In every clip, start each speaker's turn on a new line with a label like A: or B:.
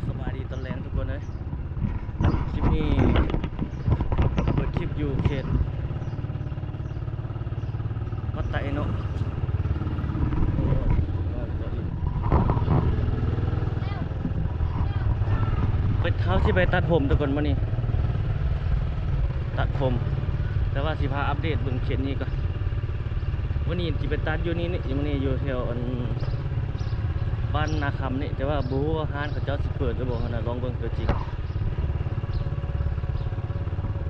A: สบายดีตอนแรงทุกคนเลยคลิปนี้เปิดคลิปอยู่เขตวัดไตเนาะไปเท้าที่ไปตัดผมทุกคนมานี่ตัดผมแต่ว่าสิพาอัปเดตบนเขตนี้ก่อนวันนี้ที่ไปตัดอยู่นี่วันนี้อยู่แถวบ้านนาคำนี่แต่ว่าบู๊ห้านเขาเจ้าสิเปิดหรือบอกนะลองเบิ่งตัวจริง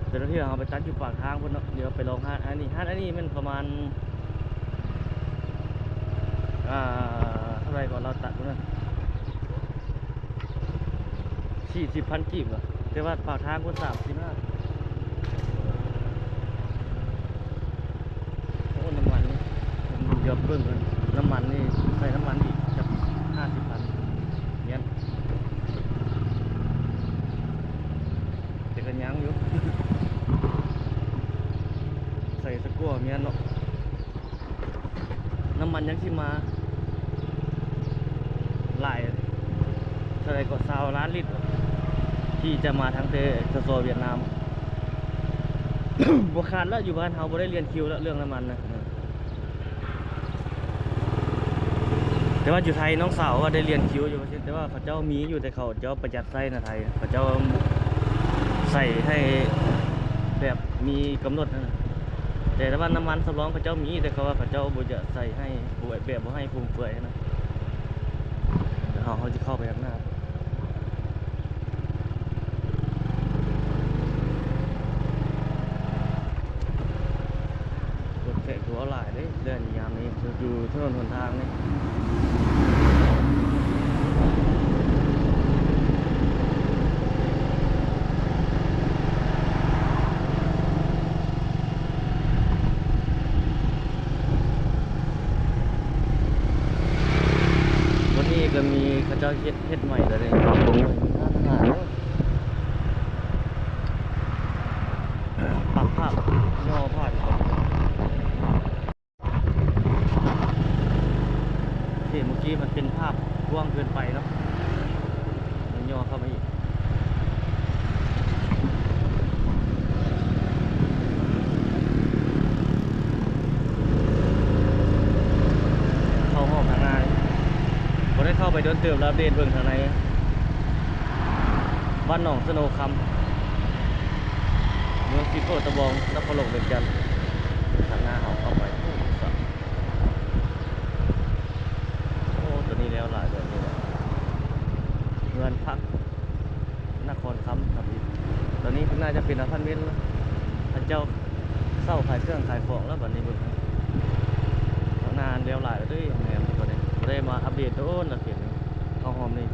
A: เดี๋ยวที่เราไปตัดอยู่ปากทางพุ่นเนาะเดี๋ยวไปลองห้านอันนี้มันประมาณเท่าไรก่อนเราตัดพุ่นนะ40,000 กีบเหรอแต่ว่าปากทางพุ่น35โอ้น้ำมันนี่ผมเดี๋ยวเบิ่งกันน้ำมันนี่ใส่น้ำมันอีกจะ50,000เนี่ยแต่ก็ยังอยู่ ใส่สกัวเมียนเนาะน้ำมันยังที่มาหลายเท่าไรก็20 ล้านลิตรที่จะมาทั้งโซเวียตนาม บวขาดแล้วอยู่บ้านเฮาบ่ได้เรียนคิวแล้วเรื่องน้ำมันนะแต่ว่าอยู่ไทยน้องสาวก็ได้เรียนคิวอยู่แต่ว่าเขาเจ้ามีอยู่แต่เขาเจ้าประหยัดไส้นะไทยเขาเจ้าใส่ให้แบบมีกำหนดนะแต่ถ้าว่าน้ำมันสำรองเขาเจ้ามีแต่เขาว่าเขาเจ้าบ่จะใส่ให้ป่วยแบบบ่ให้ฟุ่มเฟือยนะแต่เขาจะเข้าไปข้างหน้ารถแขกหัวหลายเลยเดินยามนี้อยู่ถนนหนทางนี่ก็มีเขาเจ้าเฮ็ดใหม่เลยปรับปรุงปรับภาพย่อภาพที่เมื่อกี้มันเป็นภาพกว้างเกินไปเนาะมันย่อเข้ามาอีกเข้าห้องทางหน้าผมได้เข้าไปโดนเติมแล้วเดนเบิ่งทางในบ้านหนองสโนคำเมืองสิโกตะบองนครหลวงเวียงจันทร์ทางหน้าเขาเข้าไปโอ้ตัวนี้แล้วหลายแบบนี้เงินพักนครคำครับตอนนี้น่าจะเป็นอพาร์ตเมนต์แล้วพระเจ้าเศร้าขายเครื่องขายของแล้วแบบนี้เบิ่งนานแล้วหลายเลยแม่ตัวนี้ได้มาอัปเดตโอ้นละเขียนข้าวหอมนี่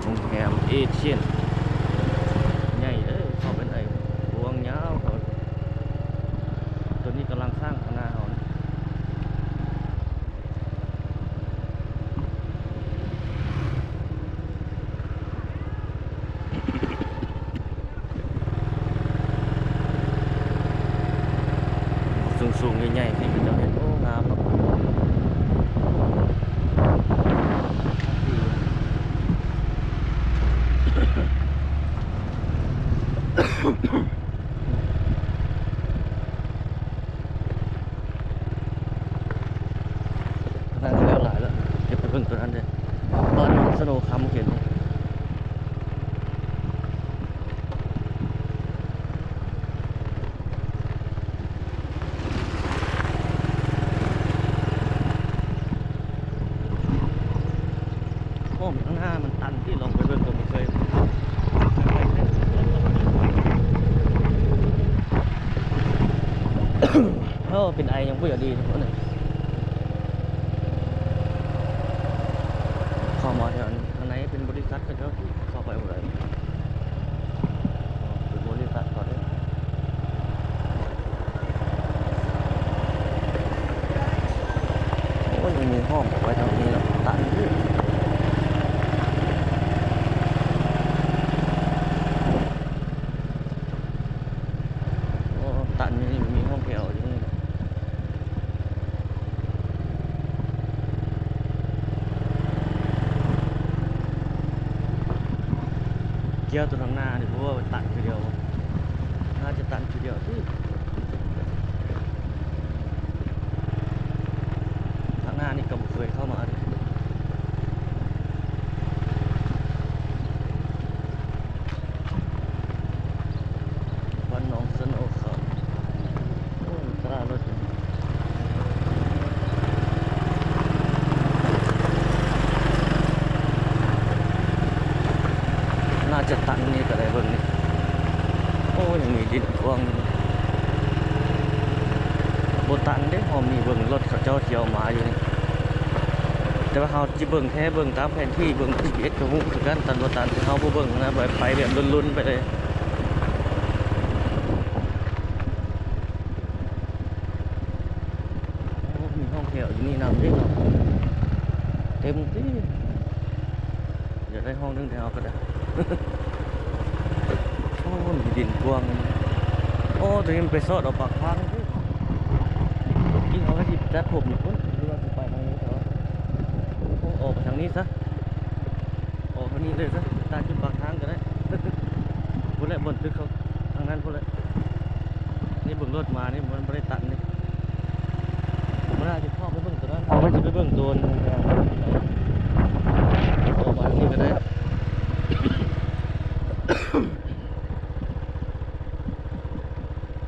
A: โรงแรมเอเชียนใหญ่เลยเข้าไปไหนพวงยาวเขาตัวนี้กำลังสร้างคณะเขาสูงใหญ่ๆที่เป็นเจ้าเห็นโอ้งามเนาะน่าจะแล้วหลายแล้วเก็บไปเพิ่งตัวนั้นเลยตอนน้องสโนว์คัมเห็นข้างหน้ามันตันที่ลองไปเบิ่งผมเคยเป็นไอยังพูดอย่างดีทุกคนเลยเข้ามาแถวนี้ทางไหนเป็นบริษัทก็เจ้าเข้าไปหมดเลยเป็นบริษัทก่อนเลยโอ้ยมีห้องไว้ทางนี้แล้วตันตันมีห้องแถวอยู่ กี่ยวตัวทางหน้านี่เพราะว่าตัดทีเดียวน่าจะตัดทีเดียวที่ทางหน้านี่ก็บ่เคยเข้ามาเลยวันหนองสนอเขาโอ้ยตลาดรถอยู่น่าจะตันนี่ก็ได้เบิ่งนี่โอ้ยยังมีดินกว้างอยู่บ่ตันเด้หอมนี่เบิ่งรถเขาเจ้าเที่ยวมาอยู่นี่แต่ว่าเฮาสิเบิ่งแค่เบิ่งตามแผนที่เบิ่ง GPS ก็ฮู้คือกันตันบ่ตันเฮาบ่เบิ่งนะแบบไปแบบลุ้นๆไปเลยโอ้มีห้องแถวอยู่นี่นำเด้เนาะเต็มที่อยากได้ห้องนึงแถวก็ได้ โอ้มีดินกว้างโอ้ตัวนี้มันไปซอดเอาปากทางกินเขาก็จิบจัดผมอยู่พุ่นหรือว่าจะไปทางนี้เถอะโอ้ออกไปทางนี้ซะออกทางนี้เลยซะตามจุดปากทางก็ได้ พุ่นแหละบนตึกเขาทางนั้นพุ่นแหละนี่เบิ่งรถมานี่มันไม่ได้ตันนี่ผมไม่น่าจะเข้าไปเบิ่งตัวนั้นไม่จะไปเบิ่งตัวนึงออกมาทางนี้ก็ได้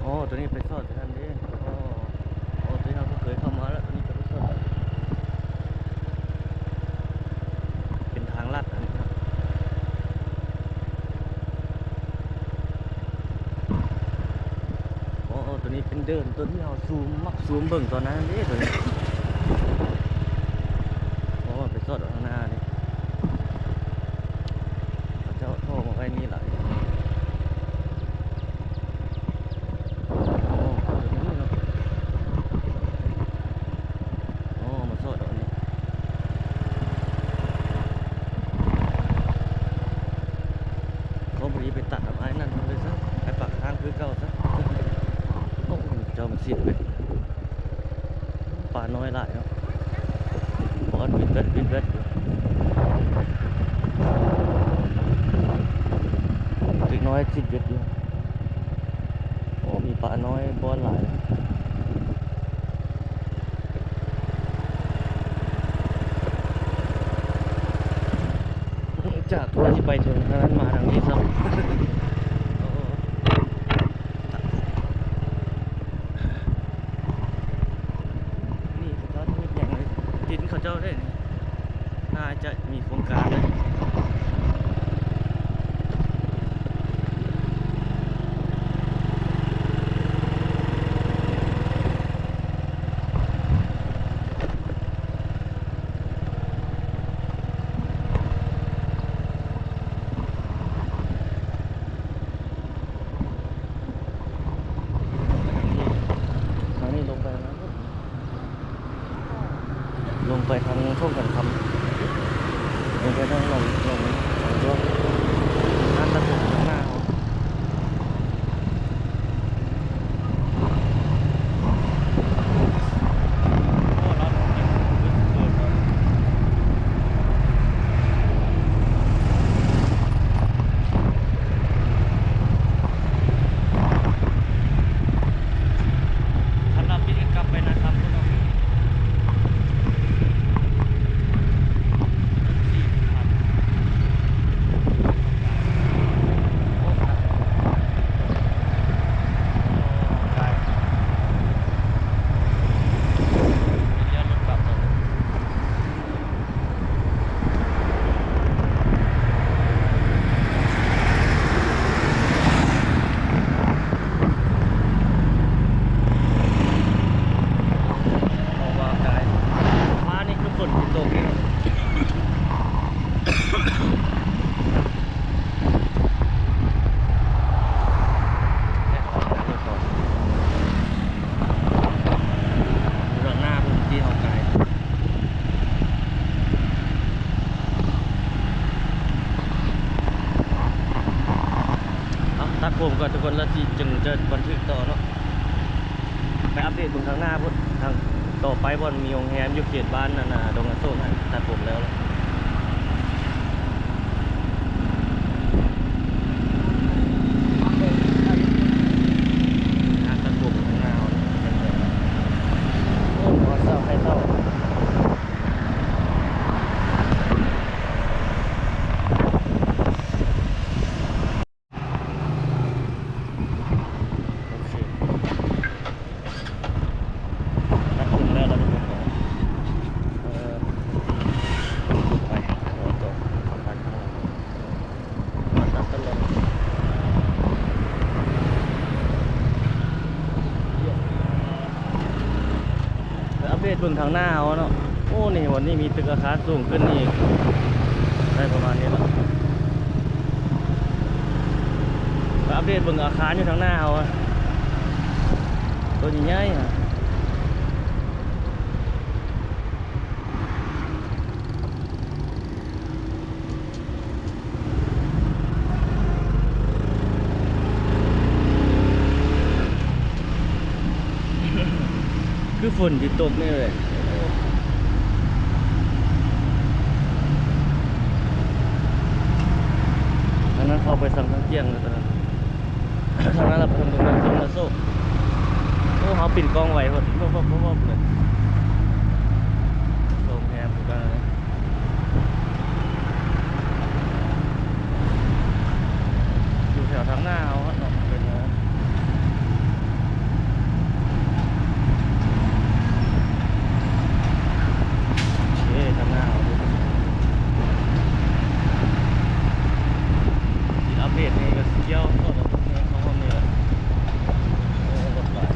A: อ๋อตัวนี้ไปซอดที่นั่นดิอ๋ออ๋อตัวนี้เราก็เคยเข้ามาแล้วตัวนี้จะไปซอดเป็นทางลัดอันนี้ครับอ๋อตัวนี้เป็นเดินตัวที่เราซูมมักซูมเบิ่งตอนนั้นดิตัวนี้อ๋อไปซอดข้างหน้าดิเขาเจ้าโทรมาไว้นี่หลายไปตัดไม้นั่นเลยซะไปปักทางคือเก่าซะโอ้เจ้ามันสิ้นเลยป่าน้อยหลายเนาะบอลวินเวทถึงน้อยสิ้นเวทอยู่โอ้มีป่าน้อยบอลหลายจากว่าที่ไปถึงทางนั้นมาทางนี้ซ้ำนี่เขาเจ้าที่อย่างไรดินเขาเจ้าได้นี่น่าจะมีโครงการเลยลงไปทางช่วงกันคำลงไปทางลงตัวน้ำตะกุ่มข้างหน้าเขาท่านรับบินกลับไปนะครับ ตัดผมก่อนทุกคนแล้วที่จึงจะบันทึกต่อเนาะไปอัปเดตบนทางหน้าพุ่นทางต่อไปบนมีโรงแรมอยู่เขตบ้านนั่นน่ะดงอาโซนตัดผมแล้ว เศร้าโอเคนัดถึงแล้วเราทุกคนไปรอต่อไปข้างหลังมาตัดตลอดอัปเดตเบื้องทางหน้าเอาเนาะโอ้นี่วันนี้มีตึกอาคารสูงขึ้นอีกได้ประมาณนี้แล้วอัปเดตเบื้องอาคารอยู่ทางหน้าเอาตัวใหญ่ๆอะคือฝนที่ตกนี่เลยทางนั้นเข้าไปทางเที่ยงเลยตอนนั้น ทางนั้นเราไปทางตรงนั้นตรงนั้นโซ่โอ้เขาปิดกล้องไว้หมดพวกเลยโรงแรมอยู่กันเลยอยู่แถวทางหน้าเอาเนาะเป็นนะโอเคทางหน้าเอาดูที่อัปเดตนี่ก็เที่ยวก็แบบนี้เขาห้องนี้แหละโอ้รถหลาย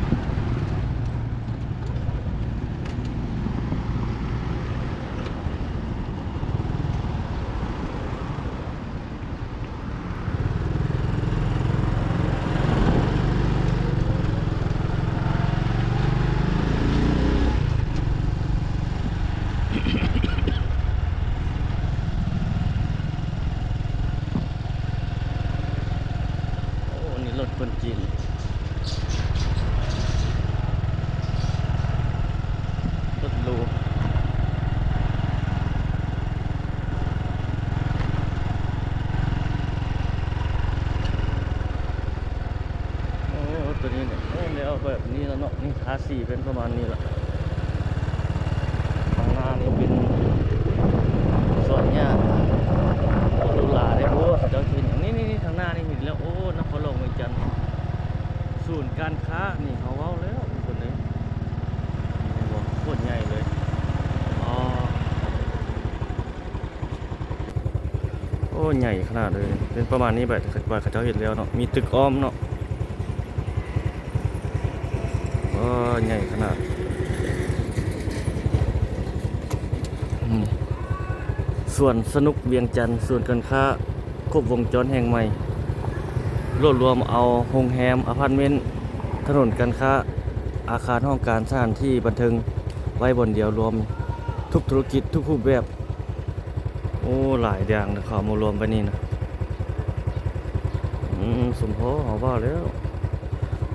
A: โอ้นี่รถคนจีนรถหรูโอ้ตัวนี้เนี่ยโอ้เนี่ยเอาแบบนี้แล้วเนาะนี่ทาสีเป็นประมาณนี้แหละข้างหน้านี่เป็นสวนหญ้าโอ้ดูหลาได้โอ้เจ้าชินอย่างนี่ทางหน้านี่มีแล้วโอ้นครหลวงเมืองจันทร์ศูนย์การค้านี่เขาเว้าแล้วคนนี้นี่บอกโคตรใหญ่เลยอ๋อโอ้ใหญ่ขนาดเลยเป็นประมาณนี้แบบว่าเขาเจ้าเห็นแล้วเนาะมีตึกอ้อมเนาะโอ้ใหญ่ขนาดส่วนสนุกเวียงจันทร์ส่วนการค้าครบวงจรแห่งใหม่รวบรวมเอาโรงแรมอพาร์ตเมนต์ถนนการค้าอาคารห้องการสถานที่บันเทิงไว้บนเดียวรวมทุกธุรกิจทุกรูปแบบโอ้หลายอย่างนะเขามารวมไปนี่นะสมพอเขาว่าแล้ว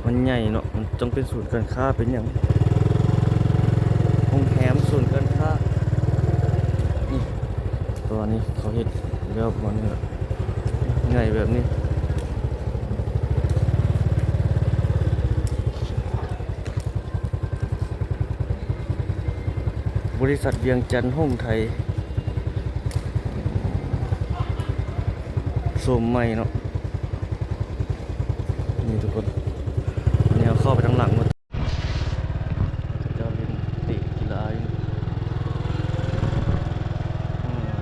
A: มันใหญ่เนาะมันต้องเป็นศูนย์การค้าเป็นอย่างโรงแรมศูนย์การค้านี่ตัวนี้เขาเห็นแล้วมันใหญ่แบบนี้บริษัทเวียงจันทร์ห้องไทยโสมใหม่เนาะนี่ทุกคนอันนี้เอาเข้าไปทางหลังหมดเจ้าเล่นเตะกีฬาอยู่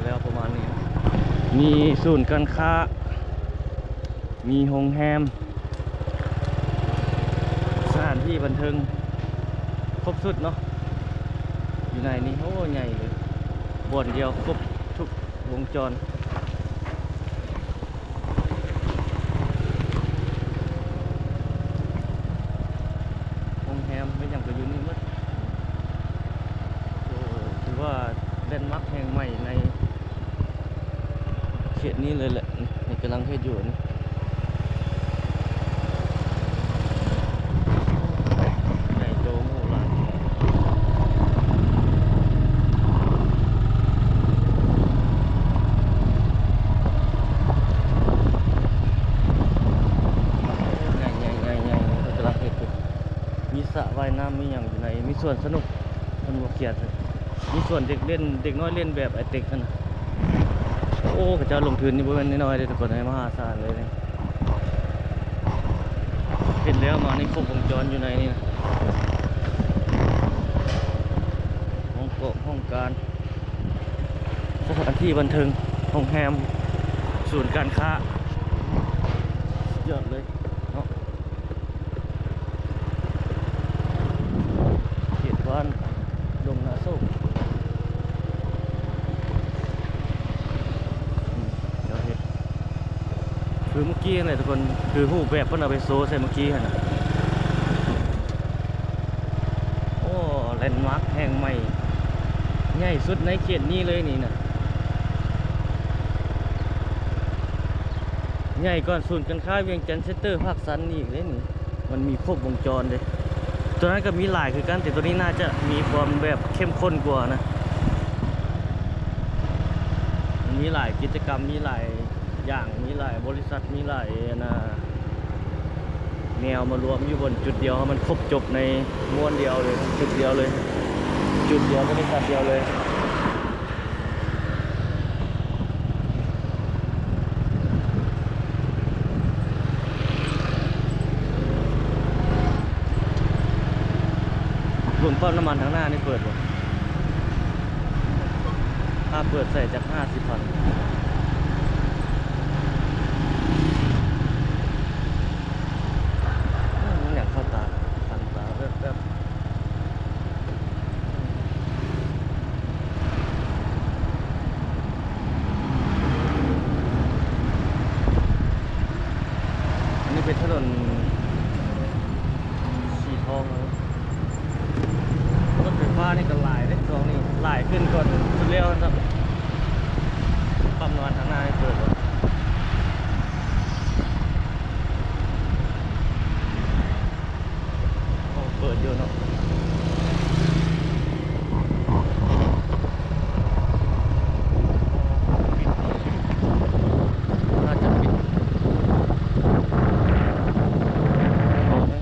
A: แล้วประมาณนี้มีศูนย์การค้ามีโรงแรมสถานที่บันเทิงครบสุดเนาะอยู่ในนี้โอ้ใหญ่เลยบ่อนเดียวครบทุกวงจรโรงแรมไม่ยังก็อยู่นี่มั้งถือว่าแลนด์มาร์คแห่งใหม่ในเขตนี้เลยแหละนี่กำลังเฮ็ดอยู่นี่ใหญ่โตมโหฬารใหญ่กำลังเฮ็ดอยู่มีสระว่ายน้ำมีอย่างอยู่ในมีสวนสนุก มันบ่เกียดเลยมีส่วนเด็กเล่นเด็กน้อยเล่นแบบไอเต็กนั่นนะโอ้เขาเจ้าลงทุนนี่บ่แม่นน้อยๆเลยทุกคนให้มหาศาลเลยนะเห็นแล้วมาในครบวงจรอยู่ในนี่นะห้องโกะห้องการสถานที่บันเทิงโรงแรมศูนย์การค้ายอดเลยเนาะเขตบ้านดงนาโซกเดี๋ยวเห็นคือเมื่อกี้เนี่ยทุกคนคือรูปแบบเพิ่นเอาไปโซใส่เมื่อกี้หั่นน่ะโอ้แลนด์มาร์คแห่งใหม่ใหญ่สุดในเขตนี้เลยนี่นะใหญ่ก่อนศูนย์การค้าเวียงจันทร์เซ็นเตอร์ภาคสันนี่อีกเลยนี่มันมีครบวงจรเลยตัวนั้นก็มีหลายคือกันแต่ตัวนี้น่าจะมีความแบบเข้มข้นกว่านะมันมีหลายกิจกรรมมีหลายอย่างมีหลายบริษัทมีหลายแนวมารวมอยู่บนจุดเดียวมันครบจบในม้วนเดียวเลยจุดเดียวเลยจุดเดียวบริษัทเดียวเลยรวมปั๊มน้ำมันทางหน้านี่เปิดบ่ถ้าเปิดใส่จาก50,000อยากเข้าตาคันตาแบบอันนี้เป็นถนนสีทองรถไฟฟ้านี่ก็หลายเลยตรงนี้หลายขึ้นก่อนสุดเร็วครับปั๊มน้ำมันทางหน้านี่เปิดบ่เปิดอยู่เนาะน่าจะปิด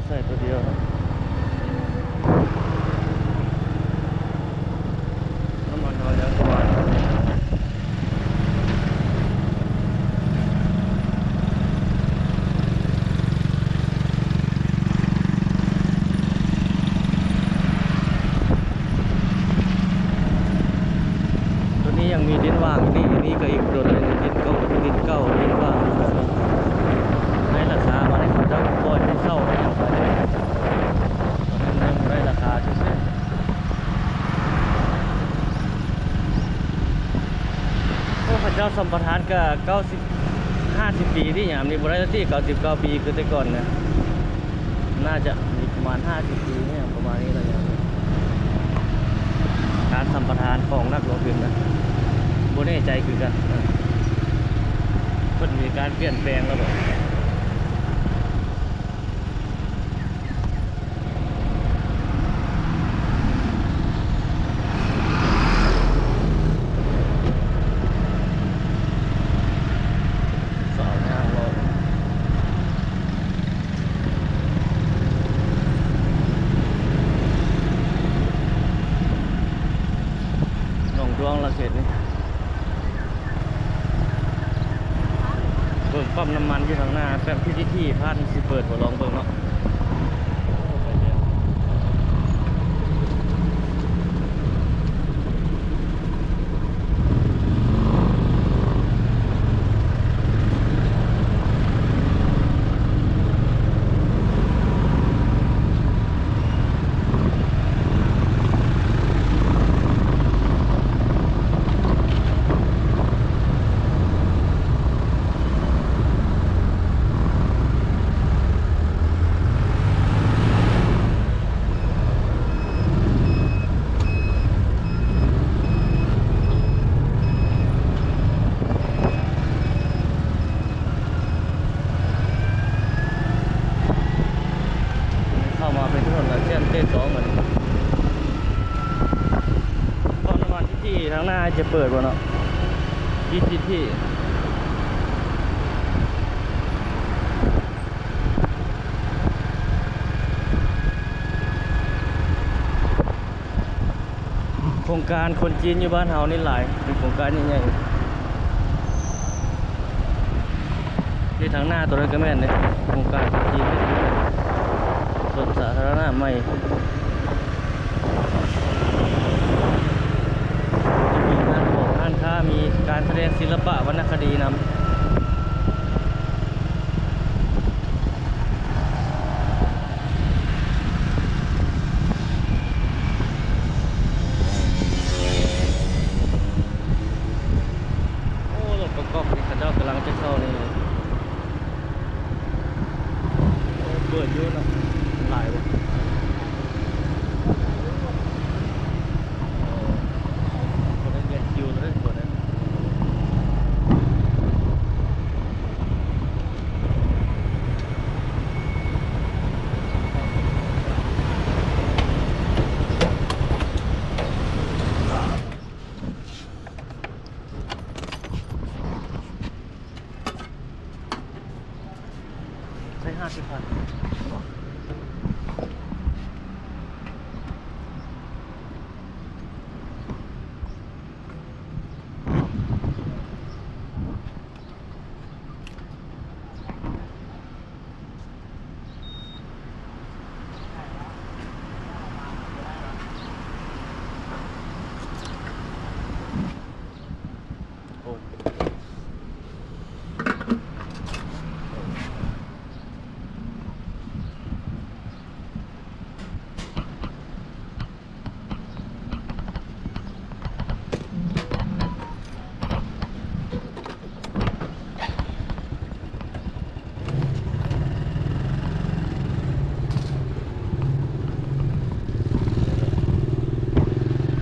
A: ใส่ตัวเดียวน้ำมันเขาเยอะกว่ายังมีดินว่างนี่นี่ก็อีกโดนเลยดินเก่าดินว่างให้ราคามาให้เขาเจ้าปล่อยให้เช่าให้เอาไปเลยยังได้ราคาเฉยๆพวกเขาเจ้าสัมปทานก็50 ปีที่อย่างนี้บริษัทที่99 ปีคือแต่ก่อนนะน่าจะมีประมาณ50 ปีเนี่ยประมาณนี้อะไรอย่างนี้การสัมปทานของนักลงทุนนะบ่แน่ใจคือกันเพิ่นมีการเปลี่ยนแปลงแล้วบ่สาวทางเราหนองดวงละเสร็จนี่เบิ่งปั๊มน้ำมันอยู่ทางหน้าแป๊บที่พาดสิเปิดบ่ลองเบิ่งเนาะเข้ามาเป็นถนนละเส้นเส้น2เหมือนปั๊มน้ำมันที่ทางหน้าจะเปิดบ่เนาะที่ ครงการคนจีนอยู่บ้านเฮานี่หลายเป็นโครงการใหญ่ๆที่ทางหน้าตัวนั้นก็แม่นเลยโครงการคนจีนสวนสาธารณะใหม่จะมีงานของร้านค้ามีการแสดงศิลปะวรรณคดีนำก็นี่ข้าเจ้ากำลังจะเข้านี่เปิดอยู่นะหลายวะคนได้เรียนคิวเลยคนนั้นใช้50,000โอ้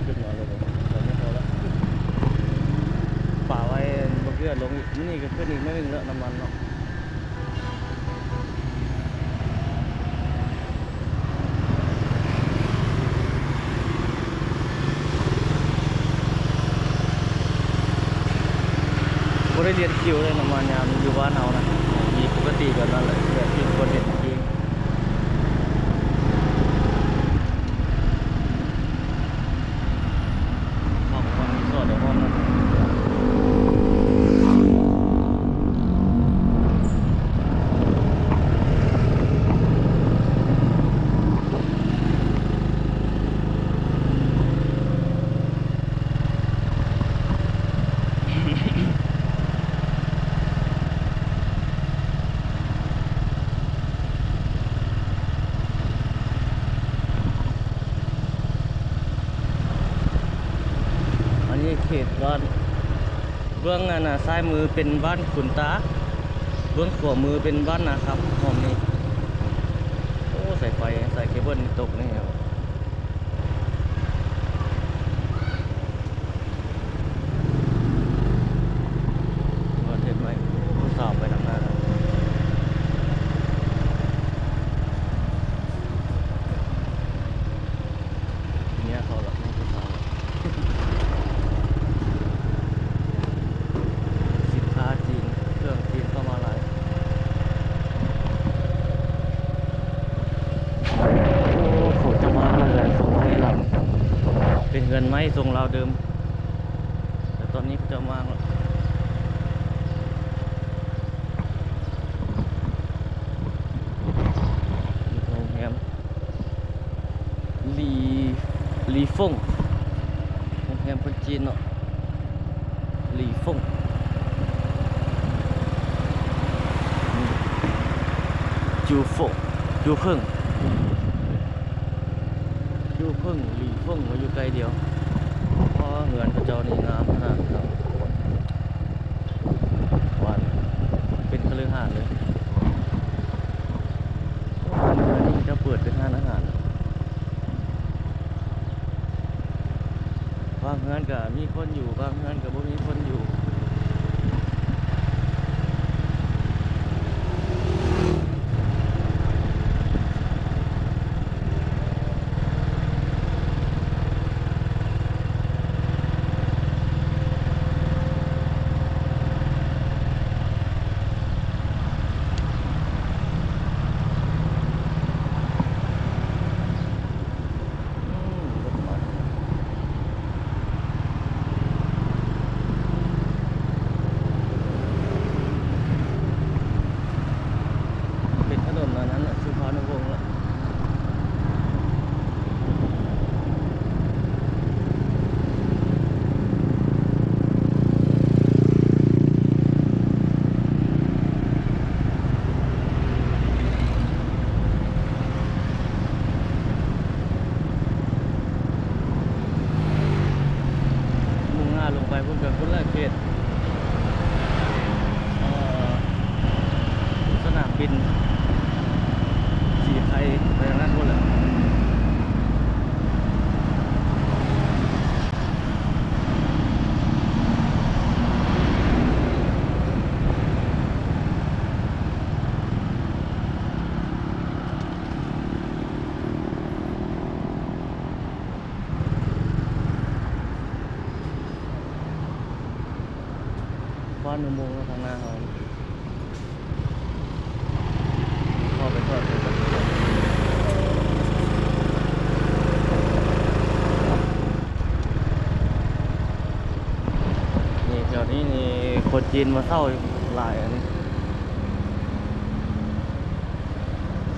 A: ขึ้นมาเลยตอนนี้พอแล้วป่าไว้บนเรือลงอีกนี่ก็ขึ้นอีกไม่ถึงแล้วน้ำมันเนาะบ่ได้เรียนคิวเลยน้ำมันยามอยู่บ้านเฮานะมีปกติแบบนั้นเลยแบบที่คนเรียนจริงห้องมันมีโซนเดี๋ยวห้องนั้นอันนี้เขตบ้านเบื้องอันน่ะซ้ายมือเป็นบ้านขุนตาเบื้องขวามือเป็นบ้านนะครับห้องนี้โอ้สายไฟสายเคเบิลนี่ตกนี่ครับประเทศใหม่ผู้สอบไปทางหน้าแล้วทีนี้เขาหลับไม่ผู้สาวสินค้าจีนเครื่องจีนเข้ามาหลายโอ้เขาจะมาเงินส่งให้เราเป็นเงินไหมส่งเราเดิมแต่ตอนนี้เขาจะมาแล้วโรงแรมลีลีฟงโรงแรมคนจีนเนาะลีฟงจูฟงจูเพิ่งจูเพิ่งลีฟงมาอยู่ไกลเดียวเพราะเงินพระเจ้านี่งามขนาดครับหวานเป็นคฤหาสน์เลยอันนี้จะเปิดเป็นร้านอาหารบางงานก็มีคนอยู่บางงานก็บ่มีคนอยู่รถ านอุโมงค์ทางหน้าเขาเข้าไปทอดเลยครับนี่แถวนี้นี่คนจีนมาเช่าหลายอันนี้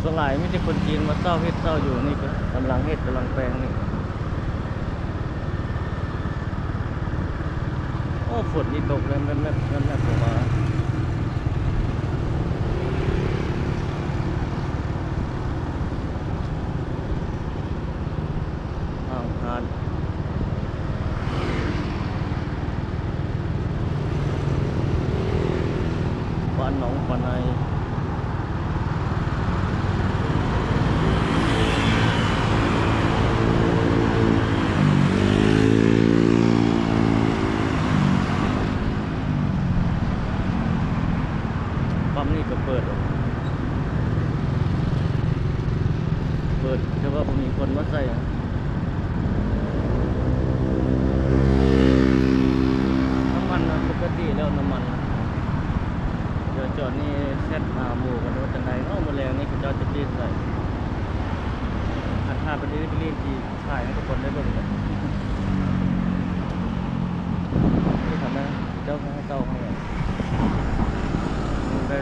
A: ส่วนหลายไม่ใช่คนจีนมาเช่าเฮ็ดเช่าอยู่นี่ก็กำลังเฮ็ดกำลังแปลงนี่โอ้ฝนนี่ตกเลยแม่ลงมาอ่างหาดบ้านหนองปะไนปั๊มนี่ก็เปิดแต่ว่าผมมีคนมาใส่น้ำมันนะปกติแล้วน้ำมันนะเดี๋ยวจอดนี่เซ็ตหาหมู่กันว่าจังไดมาแรงนี่เขาจะรีดใส่อัดภาพไปรีดที่ถ่ายให้ทุกคนได้เบิ่งกันนี่ทำไมเจ้าให้เจ้าให้ได้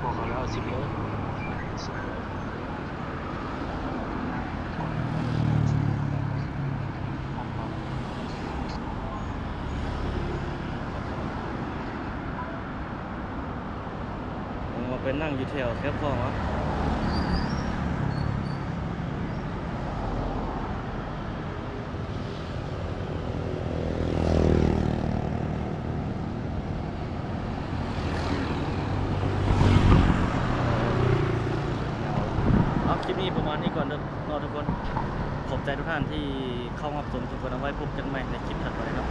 B: บอกเขาแล้ว10 โล
A: ผมมาไปนั่งอยู่แถวแคปฟองวะคลิปนี้ประมาณนี้ก่อนเด้อทุกคนขอบใจทุกท่านที่เข้ามาชมทุกคนเอาไว้พบกันใหม่ในคลิปถัดไปครับ